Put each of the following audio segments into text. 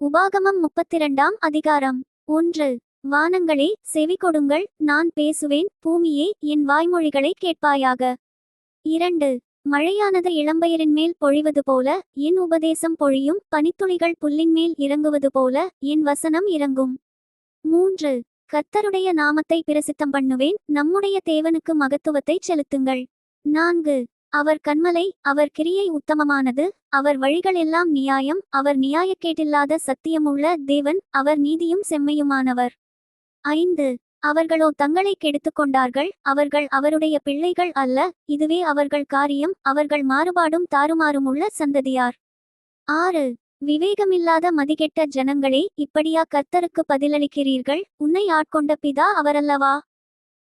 உபாகமம் 32ஆம் அதிகாரம். 1. வானங்களே செவிகொடுங்கள், நான் பேசுவேன், பூமியே என் வாய்மொழிகளை கேட்பாயாக. 2. மழையானது இளம்பயிரின் மேல் பொழிவது போல என் உபதேசம் பொழியும், பனித்துளிகள் புல்லின் மேல் இறங்குவது போல என் வசனம் இறங்கும். 3. கர்த்தருடைய நாமத்தை பிரசித்தம் பண்ணுவேன், நம்முடைய தேவனுக்கு மகத்துவத்தை செலுத்துங்கள். 4. அவர் கன்மலை, அவர் கிரியை உத்தமமானது, அவர் வழிகளெல்லாம் நியாயம், அவர் நியாயக்கேட்டில்லாத சத்தியமுள்ள தேவன், அவர் நீதியும் செம்மையுமானவர். 5. அவர்களோ தங்களை கெடுத்துக் கொண்டார்கள், அவர்கள் அவருடைய பிள்ளைகள் அல்ல, இதுவே அவர்கள் காரியம், அவர்கள் மாறுபாடும் தாறுமாறுமுள்ள சந்ததியார். 6. விவேகமில்லாத மதிகெட்ட ஜனங்களே, இப்படியா கர்த்தருக்கு பதிலளிக்கிறீர்கள்? உன்னை ஆட்கொண்ட பிதா அவரல்லவா?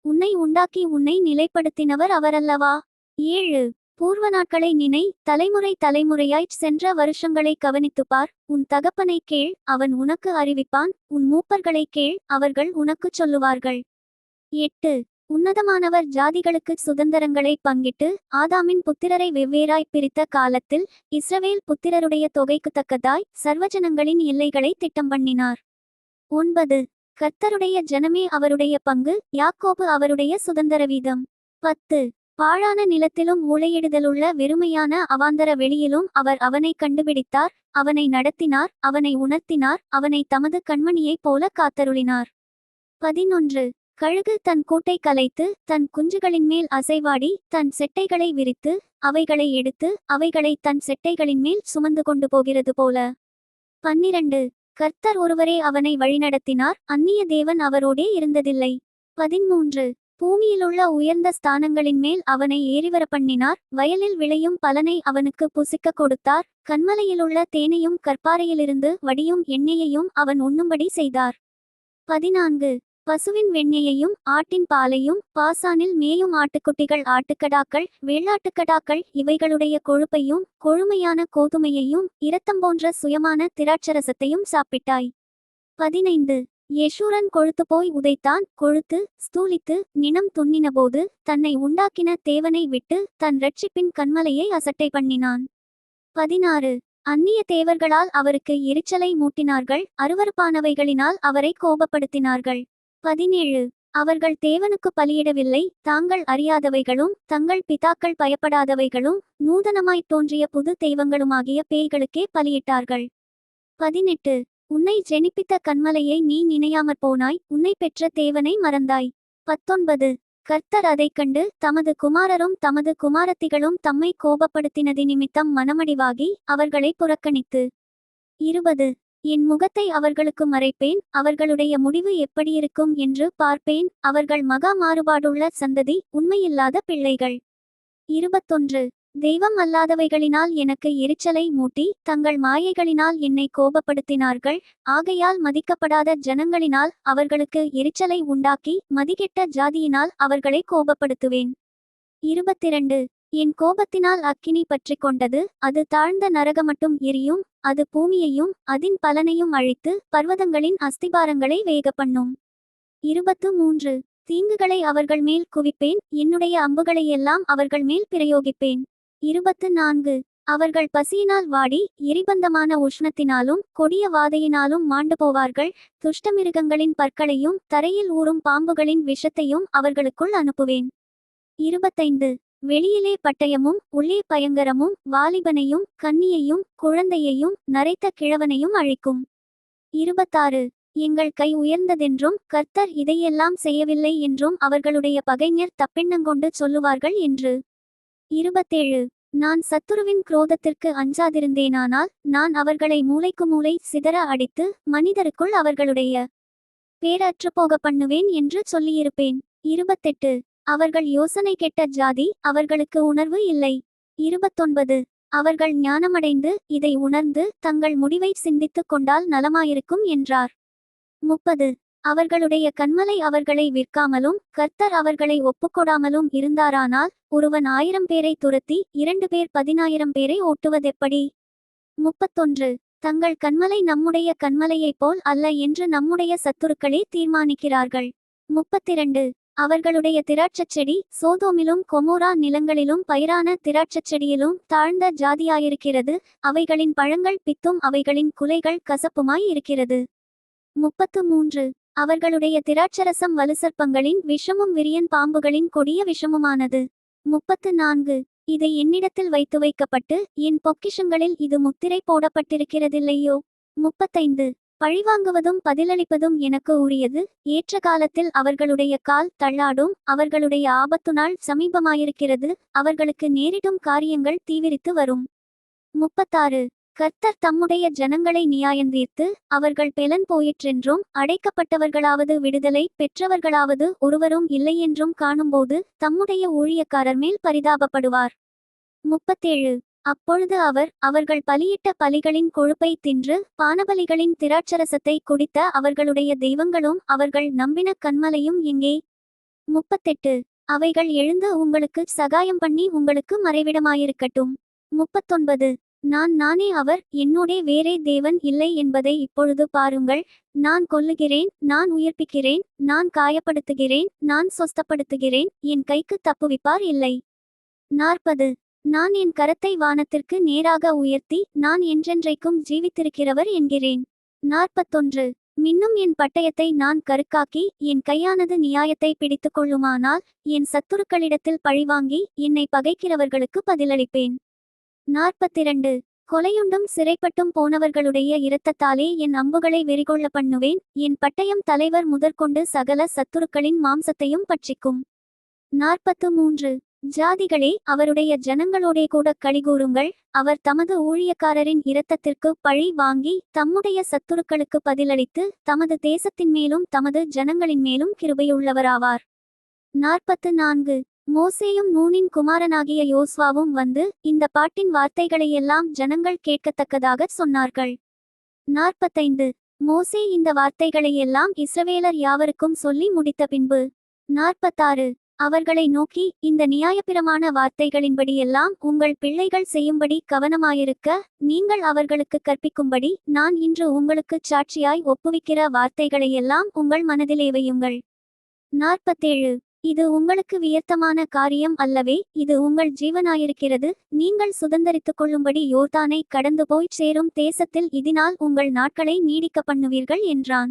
உன்னை உண்டாக்கி உன்னை நிலைப்படுத்தினவர் அவரல்லவா? 7. பூர்வ நாட்களை நினை, தலைமுறை தலைமுறையாய்ச் சென்ற வருஷங்களை கவனித்துப்பார். உன் தகப்பனை கேள், அவன் உனக்கு அறிவிப்பான், உன் மூப்பர்களை கேள், அவர்கள் உனக்குச் சொல்லுவார்கள். 8. உன்னதமானவர் ஜாதிகளுக்கு சுதந்தரங்களை பங்கிட்டு ஆதாமின் புத்திரரை வெவ்வேறாய் பிரித்த காலத்தில் இஸ்ரவேல் புத்திரருடைய தொகைக்குத்தக்கதாய் சர்வஜனங்களின் எல்லைகளை திட்டம் பண்ணினார். 9. கர்த்தருடைய ஜனமே அவருடைய பங்கு, யாக்கோபு அவருடைய சுதந்தர வீதம். 10. பாழான நிலத்திலும் ஊளையிடுதலுள்ள வெறுமையான அவாந்தர வெளியிலும் அவர் அவனை கண்டுபிடித்தார், அவனை நடத்தினார், அவனை உணர்த்தினார், அவனை தமது கண்மணியைப் போல காத்தருளினார். 11. கழுகு தன் கூட்டை கலைத்து தன் குஞ்சுகளின் மேல் அசைவாடி தன் செட்டைகளை விரித்து அவைகளை எடுத்து அவைகளை தன் செட்டைகளின் மேல் சுமந்து கொண்டு போகிறது போல. 12. கர்த்தர் ஒருவரே அவனை வழிநடத்தினார், அந்நிய தேவன் அவரோடே இருந்ததில்லை. 13. பூமியிலுள்ள உயர்ந்த ஸ்தானங்களின் மேல் அவனை ஏறிவர பண்ணினார், வயலில் விளையும் பலனை அவனுக்கு புசிக்க கொடுத்தார், கன்மலையிலுள்ள தேனையும் கற்பாறையிலிருந்து வடியும் எண்ணெயையும் அவன் உண்ணும்படி செய்தார். 14. பசுவின் வெண்ணெயையும் ஆட்டின் பாலையும் பாசானில் மேயும் ஆட்டுக்குட்டிகள் ஆட்டுக்கடாக்கள் வெள்ளாட்டுக்கடாக்கள் இவைகளுடைய கொழுப்பையும் கொழுமையான கோதுமையையும் இரத்தம் போன்ற சுயமான திராட்சரசத்தையும் சாப்பிட்டாய். 15. யெஷூரன் கொழுத்து போய் உதைத்தான், கொழுத்து ஸ்தூலித்து நினம் துண்ணினபோது தன்னை உண்டாக்கின தேவனை விட்டு தன் இரட்சிப்பின் கன்மலையை அசட்டை பண்ணினான். 16. அந்நிய தேவர்களால் அவருக்கு எரிச்சலை மூட்டினார்கள், அருவருப்பானவைகளினால் அவரை கோபப்படுத்தினார்கள். 17. அவர்கள் தேவனுக்கு பலியிடவில்லை, தாங்கள் அறியாதவைகளும் தங்கள் பிதாக்கள் பயப்படாதவைகளும் நூதனமாய்த் தோன்றிய புது தெய்வங்களுமாகிய பேய்களுக்கே பலியிட்டார்கள். 18. உன்னை ஜெனிப்பித்த கன்மலையை நீ நினையாமற் போனாய், உன்னை பெற்ற தேவனை மறந்தாய். 19. கர்த்தர் அதைக் கண்டு தமது குமாரரும் தமது குமாரத்திகளும் தம்மை கோபப்படுத்தினதி நிமித்தம் மனமடிவாகி அவர்களை புறக்கணித்து. 20. என் முகத்தை அவர்களுக்கு மறைப்பேன், அவர்களுடைய முடிவு எப்படியிருக்கும் என்று பார்ப்பேன், அவர்கள் மகா மாறுபாடுள்ள சந்ததி, உண்மையில்லாத பிள்ளைகள். 21. தெய்வம் அல்லாதவைகளினால் எனக்கு எரிச்சலை மூட்டி தங்கள் மாயைகளினால் என்னை கோபப்படுத்தினார்கள், ஆகையால் மதிக்கப்படாத ஜனங்களினால் அவர்களுக்கு எரிச்சலை உண்டாக்கி மதிகெட்ட ஜாதியினால் அவர்களை கோபப்படுத்துவேன். 22. என் கோபத்தினால் அக்கினி பற்றி கொண்டது, அது தாழ்ந்த நரகமட்டும் எரியும், அது பூமியையும் அதின் பலனையும் அழித்து பர்வதங்களின் அஸ்திபாரங்களை வேகப்பண்ணும். 23. தீங்குகளை அவர்கள் மேல் குவிப்பேன், என்னுடைய அம்புகளையெல்லாம் அவர்கள் மேல் பிரயோகிப்பேன். 24. அவர்கள் பசியினால் வாடி எரிபந்தமான உஷ்ணத்தினாலும் கொடிய வாதையினாலும் மாண்டு போவார்கள், துஷ்டமிருகங்களின் பற்களையும் தரையில் ஊறும் பாம்புகளின் விஷத்தையும் அவர்களுக்குள் அனுப்புவேன். 25. வெளியிலே பட்டயமும் உள்ளே பயங்கரமும் வாலிபனையும் கன்னியையும் குழந்தையையும் நரைத்த கிழவனையும் அழிக்கும். 26. எங்கள் கை உயர்ந்ததென்றும் கர்த்தர் இதையெல்லாம் செய்யவில்லை என்றும் அவர்களுடைய பகைஞர் தப்பெண்ணங்கொண்டு சொல்லுவார்கள் என்று. 27. நான் சத்துருவின் குரோதத்திற்கு அஞ்சாதிருந்தேனானால் நான் அவர்களை மூலைக்கு மூலை சிதற அடித்து மனிதருக்குள் அவர்களுடைய பேரற்றுப்போக பண்ணுவேன் என்று சொல்லியிருப்பேன். 28. அவர்கள் யோசனை கெட்ட ஜாதி, அவர்களுக்கு உணர்வு இல்லை. 29. அவர்கள் ஞானமடைந்து இதை உணர்ந்து தங்கள் முடிவை சிந்தித்து கொண்டால் நலமாயிருக்கும் என்றார். 30. அவர்களுடைய கன்மலை அவர்களை விற்காமலும் கர்த்தர் அவர்களை ஒப்புக்கொடாமலும் இருந்தாரானால் ஒருவன் 1000 பேரை துரத்தி 2 பேர் 10,000 பேரை ஓட்டுவதெப்படி? 31. தங்கள் கன்மலை நம்முடைய கன்மலையைப் போல் அல்ல என்று நம்முடைய சத்துருக்களே தீர்மானிக்கிறார்கள். 32. அவர்களுடைய திராட்சச் செடி சோதோமிலும் கொமோரா நிலங்களிலும் பயிரான திராட்சச் செடியிலும் தாழ்ந்த ஜாதியாயிருக்கிறது. அவைகளின் பழங்கள் பித்தும் அவைகளின் குலைகள் கசப்புமாய் இருக்கிறது. 33 அவர்களுடைய திராட்சரசம் வலுசர்ப்பங்களின் விஷமும் விரியன் பாம்புகளின் கொடிய விஷமுமானது. 34 இது என்னிடத்தில் வைக்கப்பட்டு என் பொக்கிஷங்களில் இது முத்திரை போடப்பட்டிருக்கிறதில்லையோ. 35 பழிவாங்குவதும் பதிலளிப்பதும் எனக்கு உரியது. ஏற்ற காலத்தில் அவர்களுடைய கால் தள்ளாடும். அவர்களுடைய ஆபத்து நாள் சமீபமாயிருக்கிறது. அவர்களுக்கு நேரிடும் காரியங்கள் தீவிரித்து வரும். 36 கர்த்தர் தம்முடைய ஜனங்களை நியாயந்தீர்த்து அவர்கள் பெலன் போயிற்றென்றும் அடைக்கப்பட்டவர்களாவது விடுதலை பெற்றவர்களாவது ஒருவரும் இல்லையென்றும் காணும்போது தம்முடைய ஊழியக்காரர் மேல் பரிதாபப்படுவார். 37 அப்பொழுது அவர்கள் பலியிட்ட பலிகளின் கொழுப்பை தின்று பானபலிகளின் திராட்சரசத்தை குடித்த அவர்களுடைய தெய்வங்களும் அவர்கள் நம்பின கன்மலையும் எங்கே? 38 அவைகள் எழுந்து உங்களுக்கு சகாயம் பண்ணி உங்களுக்கு மறைவிடமாயிருக்கட்டும். 39 நானே அவர், என்னோடே வேறே தேவன் இல்லை என்பதை இப்பொழுது பாருங்கள். நான் கொல்லுகிறேன், நான் உயிர்ப்பிக்கிறேன், நான் காயப்படுத்துகிறேன், நான் சொஸ்தப்படுத்துகிறேன், என் கைக்கு தப்புவிப்பார் இல்லை. 40 நான் என் கரத்தை வானத்திற்கு நேராக உயர்த்தி நான் என்றென்றைக்கும் ஜீவித்திருக்கிறவர் என்கிறேன். 41 மின்னும் என் பட்டயத்தை நான் கருக்காக்கி என் கையானது நியாயத்தை பிடித்து கொள்ளுமானால் என் சத்துருக்களிடத்தில் பழிவாங்கி என்னை பகைக்கிறவர்களுக்கு பதிலளிப்பேன். 42 கொலையுண்டும் சிறைப்பட்டும் போனவர்களுடைய இரத்தத்தாலே என் அம்புகளை வெறிகொள்ள பண்ணுவேன். என் பட்டயம் தலைவர் முதற்கொண்டு சகல சத்துருக்களின் மாம்சத்தையும் பட்சிக்கும். 43 ஜாதிகளே, அவருடைய ஜனங்களோடே கூட களிகூறுங்கள். அவர் தமது ஊழியக்காரரின் இரத்தத்திற்கு பழி வாங்கி தம்முடைய சத்துருக்களுக்கு பதிலளித்து தமது தேசத்தின் மேலும் தமது ஜனங்களின் மேலும் கிருபையுள்ளவராவார். 44 மோசேயும் நூனின் குமாரனாகிய யோசுவாவும் வந்து இந்த பாட்டின் வார்த்தைகளையெல்லாம் ஜனங்கள் கேட்கத்தக்கதாக சொன்னார்கள். 45 மோசே இந்த வார்த்தைகளையெல்லாம் இஸ்ரவேலர் யாவருக்கும் சொல்லி முடித்த பின்பு 46 அவர்களை நோக்கி, இந்த நியாயப்பிரமாண வார்த்தைகளின்படியெல்லாம் உங்கள் பிள்ளைகள் செய்யும்படி கவனமாயிருக்க நீங்கள் அவர்களுக்கு கற்பிக்கும்படி நான் இன்று உங்களுக்குச் சாட்சியாய் ஒப்புவிக்கிற வார்த்தைகளையெல்லாம் உங்கள் மனதிலே வையுங்கள். 47 இது உங்களுக்கு வியர்த்தமான காரியம் அல்லவே, இது உங்கள் ஜீவனாயிருக்கிறது. நீங்கள் சுதந்தரித்துக் கொள்ளும்படி யோர்தானை கடந்து போய்ச் சேரும் தேசத்தில் இதனால் உங்கள் நாட்களை நீடிக்க பண்ணுவீர்கள் என்றான்.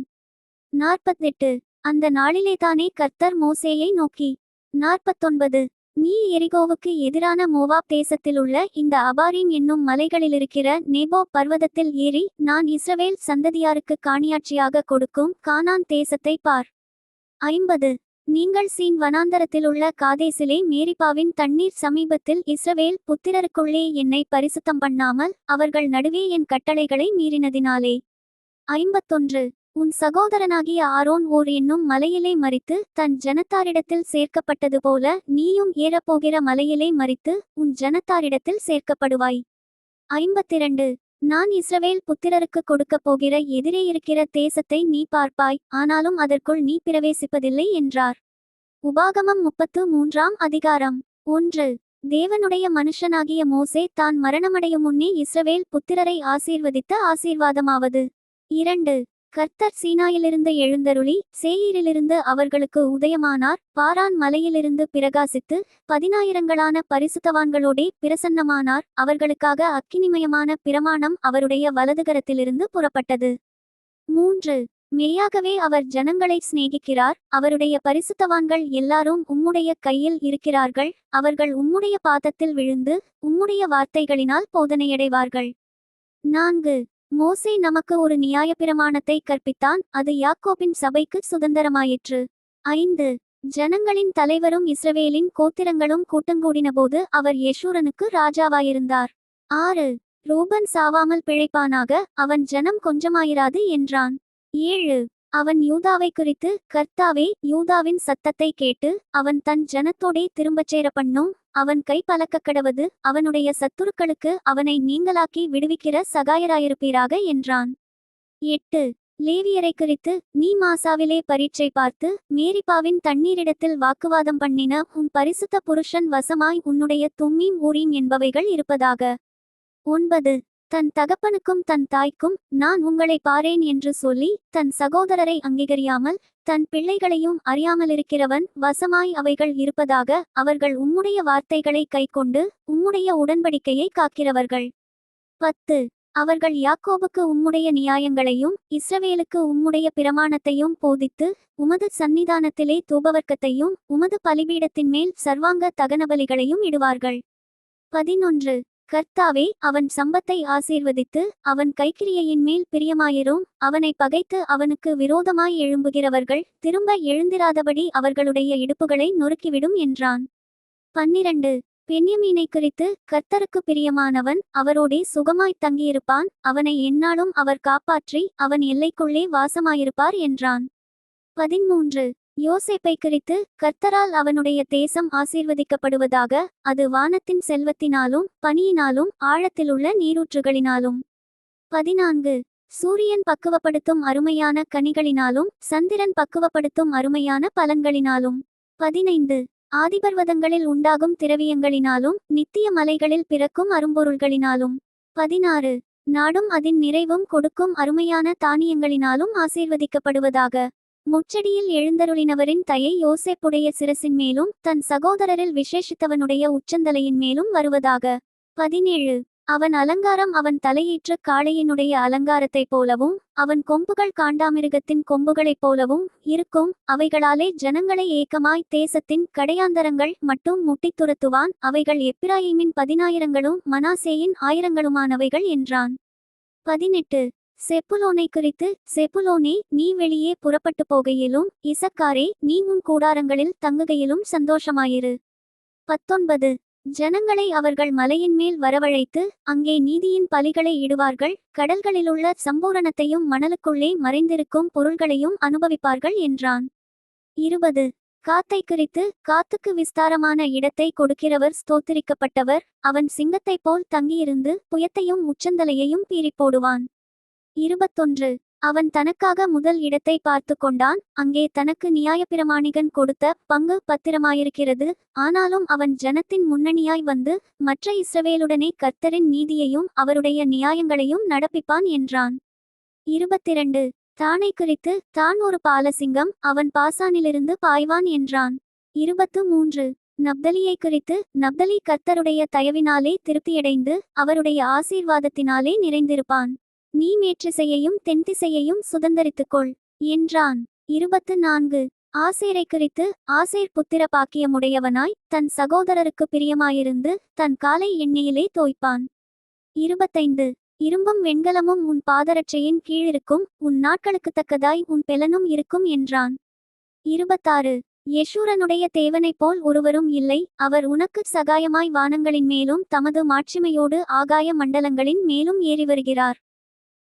48 அந்த நாளிலேதானே கர்த்தர் மோசேயை நோக்கி 49 நீ எரிகோவுக்கு எதிரான மோவாப் தேசத்திலுள்ள இந்த அபாரீம் என்னும் மலைகளிலிருக்கிற நேபோ பர்வதத்தில் ஏறி நான் இஸ்ரவேல் சந்ததியாருக்கு காணியாட்சியாக கொடுக்கும் கானான் தேசத்தை பார். 50 நீங்கள் சீன் வனாந்தரத்திலுள்ள காதேசிலே மேரிபாவின் தண்ணீர் சமீபத்தில் இஸ்ரவேல் புத்திரருக்குள்ளே என்னை பரிசுத்தம் பண்ணாமல் அவர்கள் நடுவே என் கட்டளைகளை மீறினதினாலே. 51 உன் சகோதரனாகிய ஆரோன் ஓர் என்னும் மலையிலே மரித்து தன் ஜனத்தாரிடத்தில் சேர்க்கப்பட்டது போல நீயும் ஏறப்போகிற மலையிலே மரித்து உன் ஜனத்தாரிடத்தில் சேர்க்கப்படுவாய். 52 நான் இஸ்ரவேல் புத்திரருக்கு கொடுக்கப் போகிற எதிரே இருக்கிற தேசத்தை நீ பார்ப்பாய், ஆனாலும் அதற்குள் நீ பிரவேசிப்பதில்லை என்றார். உபாகமம் 33ஆம் அதிகாரம். 1 தேவனுடைய மனுஷனாகிய மோசே தான் மரணமடையும் முன்னே இஸ்ரவேல் புத்திரரை ஆசீர்வதித்த ஆசீர்வாதமாவது. 2 கர்த்தர் சீனாயிலிருந்து எழுந்தருளி சேயீரிலிருந்து அவர்களுக்கு உதயமானார். பாரான் மலையிலிருந்து பிரகாசித்து 10000 பரிசுத்தவான்களோடே பிரசன்னமானார். அவர்களுக்காக அக்கினிமயமான பிரமாணம் அவருடைய வலதுகரத்திலிருந்து புறப்பட்டது. 3 மெய்யாகவே அவர் ஜனங்களை சிநேகிக்கிறார். அவருடைய பரிசுத்தவான்கள் எல்லாரும் உம்முடைய கையில் இருக்கிறார்கள். அவர்கள் உம்முடைய பாதத்தில் விழுந்து உம்முடைய வார்த்தைகளினால் போதனையடைவார்கள். 4 மோசே நமக்கு ஒரு நியாயப்பிரமாணத்தை கற்பித்தான். அது யாக்கோபின் சபைக்கு சுதந்திரமாயிற்று. 5 ஜனங்களின் தலைவரும் இஸ்ரவேலின் கோத்திரங்களும் கூட்டங்கூடினபோது அவர் யெஷூரனுக்கு ராஜாவாயிருந்தார். 6 ரூபன் சாவாமல் பிழைப்பானாக, அவன் ஜனம் கொஞ்சமாயிராது என்றான். 7 அவன் யூதாவை குறித்து, கர்த்தாவே, யூதாவின் சத்தத்தை கேட்டு அவன் தன் ஜனத்தோடே திரும்பச் சேர பண்ணும். அவன் கை பலக்கக்கடவது, அவனுடைய சத்துருக்களுக்கு அவனை நீங்களாக்கி விடுவிக்கிற சகாயராயிருப்பீராக என்றான். 8 லேவியரை குறித்து, நீ மாசாவிலே பரீட்சை பார்த்து மேரிபாவின் தண்ணீரிடத்தில் வாக்குவாதம் பண்ணின உன் பரிசுத்த புருஷன் வசமாய் உன்னுடைய தும்மீம் ஊரீம் என்பவைகள் இருப்பதாக. 9 தன் தகப்பனுக்கும் தன் தாய்க்கும் நான் உங்களை பாரேன் என்று சொல்லி தன் சகோதரரை அங்கீகரியாமல் தன் பிள்ளைகளையும் அறியாமலிருக்கிறவன் வசமாய் அவைகள் இருப்பதாக அவர்கள் உம்முடைய வார்த்தைகளை கைக்கொண்டு உம்முடைய உடன்படிக்கையை காக்கிறவர்கள். 10. அவர்கள் யாக்கோபுக்கு உம்முடைய நியாயங்களையும் இஸ்ரவேலுக்கு உம்முடைய பிரமாணத்தையும் போதித்து உமது சந்நிதானத்திலே தூபவர்க்கத்தையும் உமது பலிபீடத்தின் மேல் சர்வாங்க தகனபலிகளையும் இடுவார்கள். 11. கர்த்தாவே, அவன் சம்பத்தை ஆசீர்வதித்து அவன் கைக்கிரியையின் மேல் பிரியமாயிரும். அவனை பகைத்து அவனுக்கு விரோதமாய் எழும்புகிறவர்கள் திரும்ப எழுந்திராதபடி அவர்களுடைய இடுப்புகளை நொறுக்கிவிடும் என்றான். 12. பென்யமீனை குறித்து கர்த்தருக்கு பிரியமானவன் அவரோடே சுகமாய் தங்கியிருப்பான். அவனை எந்நாளும் அவர் காப்பாற்றி அவன் எல்லைக்குள்ளே வாசமாயிருப்பார் என்றான். 13. யோசேப்பை குறித்து கர்த்தரால் அவனுடைய தேசம் ஆசீர்வதிக்கப்படுவதாக, அது வானத்தின் செல்வத்தினாலும் பனியினாலும் ஆழத்திலுள்ள நீரூற்றுகளினாலும். 14. சூரியன் பக்குவப்படுத்தும் அருமையான கனிகளினாலும் சந்திரன் பக்குவப்படுத்தும் அருமையான பலன்களினாலும். 15. ஆதிபர்வதங்களில் உண்டாகும் திரவியங்களினாலும் நித்திய மலைகளில் பிறக்கும் அரும்பொருள்களினாலும். 16. நாடும் அதன் நிறைவும் கொடுக்கும் அருமையான தானியங்களினாலும் ஆசீர்வதிக்கப்படுவதாக. முச்சடியில் எழுந்தருளினவரின் தயை யோசேப்புடைய சிரசின் மேலும் தன் சகோதரரில் விசேஷித்தவனுடைய உச்சந்தலையின் மேலும் வருவதாக. 17. அவன் அலங்காரம் அவன் தலையீற்று காளையினுடைய அலங்காரத்தைப் போலவும் அவன் கொம்புகள் காண்டாமிருகத்தின் கொம்புகளைப் போலவும் இருக்கும். அவைகளாலே ஜனங்களை ஏக்கமாய் தேசத்தின் கடையாந்தரங்கள் மட்டும் முட்டித் துரத்துவான். அவைகள் எப்பிராயீமின் 10,000களும் மனாசேயின் 1000களுமானவைகள் என்றான். 18. செப்புலோனை குறித்து செப்புலோனே, நீ வெளியே புறப்பட்டு போகையிலும் இசக்காரே, நீ உன் கூடாரங்களில் தங்குகையிலும் சந்தோஷமாயிரு. 19. ஜனங்களை அவர்கள் மலையின் மேல் வரவழைத்து அங்கே நீதியின் பலிகளை இடுவார்கள். கடல்களிலுள்ள சம்பூரணத்தையும் மணலுக்குள்ளே மறைந்திருக்கும் பொருள்களையும் அனுபவிப்பார்கள் என்றான். 20. காத்தை குறித்து காத்துக்கு விஸ்தாரமான இடத்தை கொடுக்கிறவர் ஸ்தோத்திரிக்கப்பட்டவர். அவன் சிங்கத்தைப் போல் தங்கியிருந்து புயத்தையும் உச்சந்தலையையும் பீறிப்போடுவான். 21. அவன் தனக்காக முதல் இடத்தை பார்த்து கொண்டான். அங்கே தனக்கு நியாயப்பிரமாணிகன் கொடுத்த பங்கு பத்திரமாயிருக்கிறது. ஆனாலும் அவன் ஜனத்தின் முன்னணியாய் வந்து மற்ற இஸ்ரவேலுடனே கர்த்தரின் நீதியையும் அவருடைய நியாயங்களையும் நடப்பிப்பான் என்றான். 22. தானை குறித்து தான் ஒரு பாலசிங்கம், அவன் பாசானிலிருந்து பாய்வான் என்றான். 23. நப்தலியை குறித்து நப்தலி கர்த்தருடைய தயவினாலே திருப்தியடைந்து அவருடைய ஆசீர்வாதத்தினாலே நிறைந்திருப்பான். நீ மேற்றிசையையும் தென்திசையையும் சுதந்தரித்துக்கொள் என்றான். 24. ஆசேரை குறித்து ஆசேர் புத்திர பாக்கியமுடையவனாய் தன் சகோதரருக்கு பிரியமாயிருந்து தன் காலை எண்ணெயிலே தோய்ப்பான். 25. இரும்பும் வெண்கலமும் உன் பாதரட்சையின் கீழிருக்கும். உன் நாட்களுக்கு தக்கதாய் உன் பெலனும் இருக்கும் என்றான். 26. யெஷூரனுடைய தேவனைப் போல் ஒருவரும் இல்லை. அவர் உனக்கு சகாயமாய் வானங்களின் மேலும் தமது மாட்சிமையோடு ஆகாய மண்டலங்களின் மேலும் ஏறி வருகிறார்.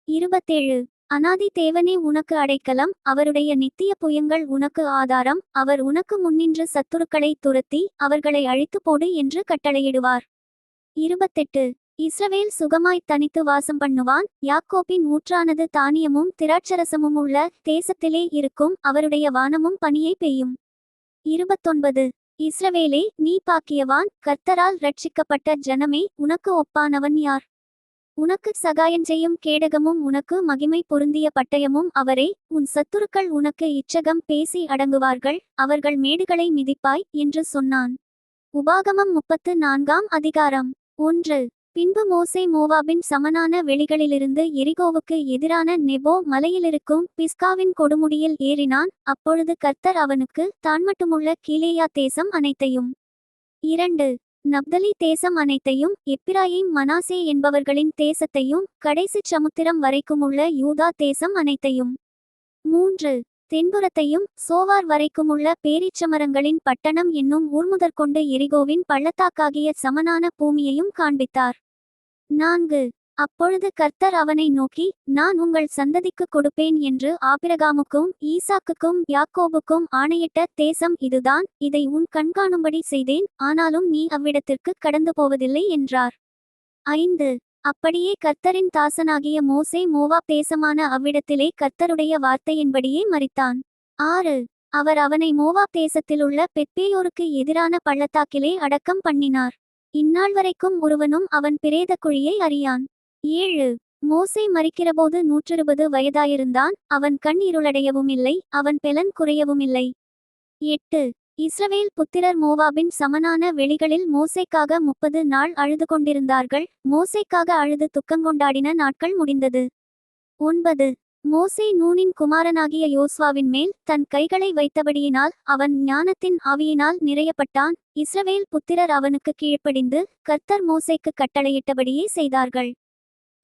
27. அநாதி தேவனே உனக்கு அடைக்கலம், அவருடைய நித்திய புயங்கள் உனக்கு ஆதாரம். அவர் உனக்கு முன்னின்று சத்துருக்களை துரத்தி அவர்களை அழித்து போடு என்று கட்டளையிடுவார். 28. இஸ்ரவேல் சுகமாய் தனித்து வாசம் பண்ணுவான். யாக்கோபின் ஊற்றானது தானியமும் திராட்சரசமும் உள்ள தேசத்திலே இருக்கும். அவருடைய வானமும் பனியை பெய்யும். 29. இஸ்ரவேலே, நீ பாக்கியவான், கர்த்தரால் ரட்சிக்கப்பட்ட ஜனமே, உனக்கு ஒப்பானவன் யார்? உனக்கு சகாயம் செய்யும் கேடகமும் உனக்கு மகிமை பொருந்திய பட்டயமும் அவரே. உன் சத்துருக்கள் உனக்கு இச்சகம் பேசி அடங்குவார்கள். அவர்கள் மேடுகளை மிதிப்பாய் என்று சொன்னான். உபாகமம் 34ஆம் அதிகாரம். 1. பின்பு மோசே மோவாபின் சமனான வெளிகளிலிருந்து எரிகோவுக்கு எதிரான நெபோ மலையிலிருக்கும் பிஸ்காவின் கொடுமுடியில் ஏறினான். அப்பொழுது கர்த்தர் அவனுக்கு தான்மட்டுமுள்ள கீலேயா தேசம் அனைத்தையும் 2. நப்தலி தேசம் அனைத்தையும் எப்பிராயீம் மனாசே என்பவர்களின் தேசத்தையும் கடைசி சமுத்திரம் வரைக்குமுள்ள யூதா தேசம் அனைத்தையும் 3. தென்புறத்தையும் சோவார் வரைக்குமுள்ள பேரீச்சமரங்களின் பட்டணம் என்னும் ஊர்முதற்கொண்டு எரிகோவின் பள்ளத்தாக்காகிய சமனான பூமியையும் காண்பித்தார். 4. அப்பொழுது கர்த்தர் அவனை நோக்கி, நான் உங்கள் சந்ததிக்கு கொடுப்பேன் என்று ஆபிரகாமுக்கும் ஈசாக்குக்கும் யாக்கோபுக்கும் ஆணையிட்ட தேசம் இதுதான். இதை உன் கண்காணும்படி செய்தேன். ஆனாலும் நீ அவ்விடத்திற்கு கடந்து போவதில்லை என்றார். 5. அப்படியே கர்த்தரின் தாசனாகிய மோசே மோவாப் தேசமான அவ்விடத்திலே கர்த்தருடைய வார்த்தையின்படியே மரித்தான். 6. அவர் அவனை மோவாப் தேசத்திலுள்ள பெத்பேயோருக்கு எதிரான பள்ளத்தாக்கிலே அடக்கம் பண்ணினார். இந்நாள் வரைக்கும் ஒருவனும் அவன் பிரேத குழியை அறியான். 7. மோசே மரிக்கிறபோது 120 வயதாயிருந்தான். அவன் கண் இருளடையவும் இல்லை, அவன் பெலன் குறையவும் இல்லை. 8. இஸ்ரவேல் புத்திரர் மோவாபின் சமனான வெளிகளில் மோசேக்காக 30 நாள் அழுது கொண்டிருந்தார்கள். மோசேக்காக அழுது துக்கங்கொண்டாடின நாட்கள் முடிந்தது. 9. மோசே நூனின் குமாரனாகிய யோசுவாவின் மேல் தன் கைகளை வைத்தபடியினால் அவன் ஞானத்தின் ஆவியினால் நிறையப்பட்டான். இஸ்ரவேல் புத்திரர் அவனுக்கு கீழ்ப்படிந்து கர்த்தர் மோசேக்கு கட்டளையிட்டபடியே செய்தார்கள்.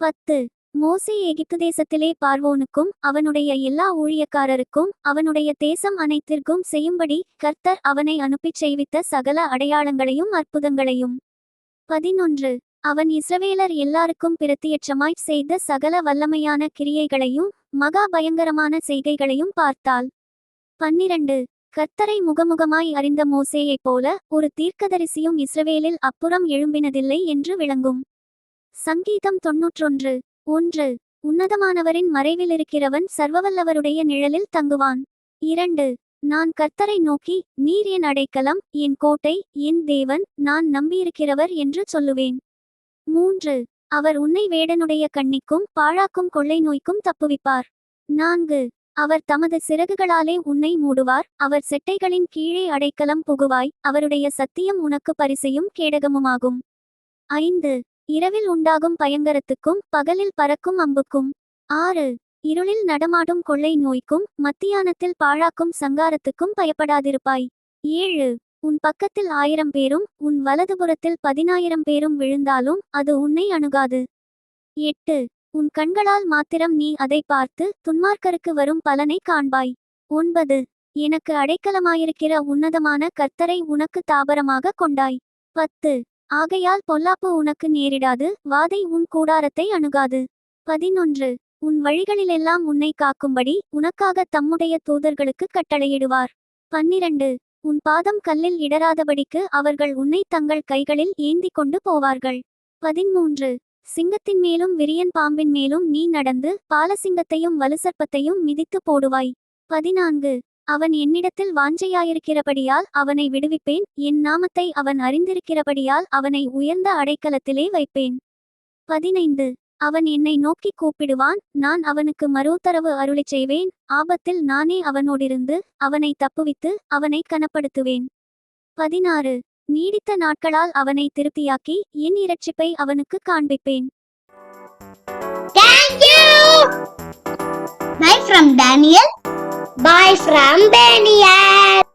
10. மோசே எகிப்து தேசத்திலே பார்வோனுக்கும் அவனுடைய எல்லா ஊழியக்காரருக்கும் அவனுடைய தேசம் அனைத்திற்கும் செய்யும்படி கர்த்தர் அவனை அனுப்பிச் செய்வித்த சகல அடையாளங்களையும் அற்புதங்களையும். 11. அவன் இஸ்ரவேலர் எல்லாருக்கும் பிரத்தியட்சமாய் செய்த சகல வல்லமையான கிரியைகளையும் மகா பயங்கரமான செய்கைகளையும் பார்த்தாள். 12. கர்த்தரை முகமுகமாய் அறிந்த மோசேயைப் போல ஒரு தீர்க்கதரிசியும் இஸ்ரவேலில் அப்புறம் எழும்பினதில்லை என்று விளங்கும். சங்கீதம் 91. 1. உன்னதமானவரின் மறைவிலிருக்கிறவன் சர்வவல்லவருடைய நிழலில் தங்குவான். 2. நான் கர்த்தரை நோக்கி, நீர் என் அடைக்கலம், என் கோட்டை, என் தேவன், நான் நம்பியிருக்கிறவர் என்று சொல்லுவேன். 3. அவர் உன்னை வேடனுடைய கண்ணிக்கும் பாழாக்கும் கொள்ளை நோய்க்கும் தப்புவிப்பார். 4. அவர் தமது சிறகுகளாலே உன்னை மூடுவார், அவர் செட்டைகளின் கீழே அடைக்கலம் புகுவாய், அவருடைய சத்தியம் உனக்கு பரிசையும் கேடகமுமாகும். 5. இரவில் உண்டாகும் பயங்கரத்துக்கும் பகலில் பறக்கும் அம்புக்கும். 6. இருளில் நடமாடும் கொள்ளை நோய்க்கும் மத்தியானத்தில் பாழாக்கும் சங்காரத்துக்கும் பயப்படாதிருப்பாய். 7. உன் பக்கத்தில் 1000 பேரும் உன் வலதுபுறத்தில் 10,000 பேரும் விழுந்தாலும் அது உன்னை அணுகாது. 8. உன் கண்களால் மாத்திரம் நீ அதை பார்த்து துன்மார்க்கருக்கு வரும் பலனை காண்பாய். 9. எனக்கு அடைக்கலமாயிருக்கிற உன்னதமான கர்த்தரை உனக்கு தாபரமாக கொண்டாய். 10. ஆகையால் பொல்லாப்பு உனக்கு நேரிடாது, வாதை உன் கூடாரத்தை அணுகாது. 11. உன் வழிகளிலெல்லாம் உன்னை காக்கும்படி உனக்காக தம்முடைய தூதர்களுக்கு கட்டளையிடுவார். 12. உன் பாதம் கல்லில் இடராதபடிக்கு அவர்கள் உன்னை தங்கள் கைகளில் ஏந்தி கொண்டு போவார்கள். 13. சிங்கத்தின் மேலும் விரியன் பாம்பின் மேலும் நீ நடந்து பாலசிங்கத்தையும் வலுசர்ப்பத்தையும் மிதித்து போடுவாய். 14. அவன் என்னிடத்தில் வாஞ்சையாயிருக்கிறபடியால் அவனை விடுவிப்பேன், என் நாமத்தை அவன் அறிந்திருக்கிறபடியால் அவனை உயர்ந்த அடைக்கலத்திலே வைப்பேன். 15. அவன் என்னை நோக்கி கூப்பிடுவான், நான் அவனுக்கு மறுஉத்தரவு அருளிச் செய்வேன், ஆபத்தில் நானே அவனோடிருந்து அவனை தப்புவித்து அவனை கனப்படுத்துவேன். 16. நீடித்த நாட்களால் அவனை திருப்தியாக்கி என் இரட்சிப்பை அவனுக்கு காண்பிப்பேன். Thank you. Bye from Daniel. Bye from Daniel.